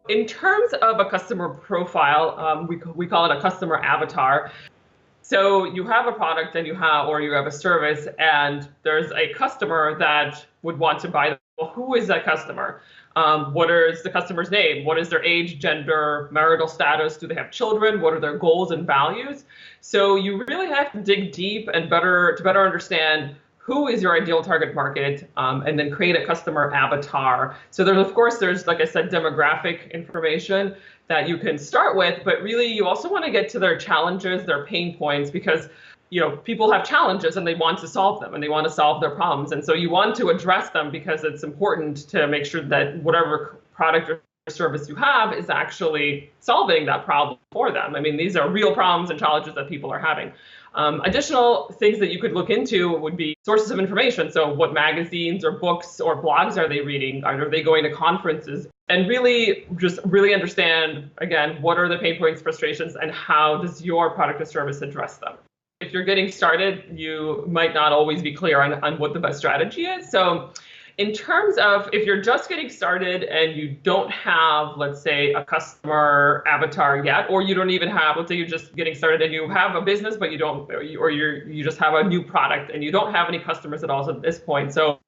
In terms of a customer profile, we call it a customer avatar. So you have a product and you have a service, and there's a customer that would want to buy them. Well, who is that customer? What is the customer's name? What is their age, gender, marital status? Do they have children? What are their goals and values? So you really have to dig deep and better understand who is your ideal target market, and then create a customer avatar. So there's, like I said, demographic information that you can start with, but really you also want to get to their challenges, their pain points, because people have challenges and they want to solve them and they want to solve their problems. And so you want to address them because it's important to make sure that whatever product or service you have is actually solving that problem for them. I mean, these are real problems and challenges that people are having. Additional things that you could look into would be sources of information. So what magazines or books or blogs are they reading? Are they going to conferences? And really understand, again, what are the pain points, frustrations, and how does your product or service address them? If you're getting started, you might not always be clear on what the best strategy is. So in terms of if you're just getting started and you don't have, let's say, a customer avatar yet, or you don't even have, let's say you're just getting started and you have a business, but you don't, or you just have a new product and you don't have any customers at all at this point. So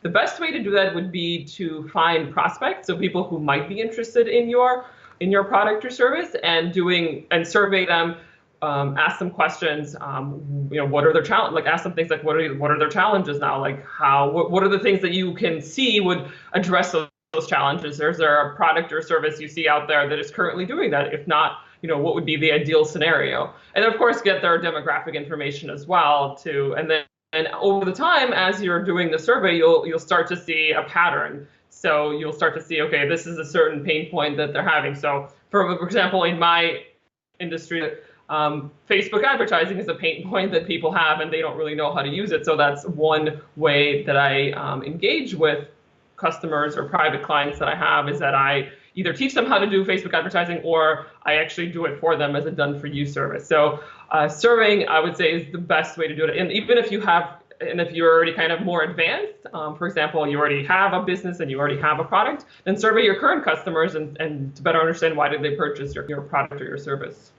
the best way to do that would be to find prospects, so people who might be interested in your product or service, and survey them. Ask them questions. What are their challenges? Like, ask them things like, what are their challenges now? Like, what are the things that you can see would address those challenges? Is there a product or service you see out there that is currently doing that? If not, what would be the ideal scenario? And of course, get their demographic information as well too. And over the time, as you're doing the survey, you'll start to see a pattern. So you'll start to see, okay, this is a certain pain point that they're having. So for example, in my industry, Facebook advertising is a pain point that people have and they don't really know how to use it. So that's one way that I engage with customers or private clients that I have, is that I either teach them how to do Facebook advertising or I actually do it for them as a done for you service. So surveying, I would say, is the best way to do it. And even if you're already kind of more advanced, for example, you already have a business and you already have a product, then survey your current customers and to better understand why did they purchase your product or your service.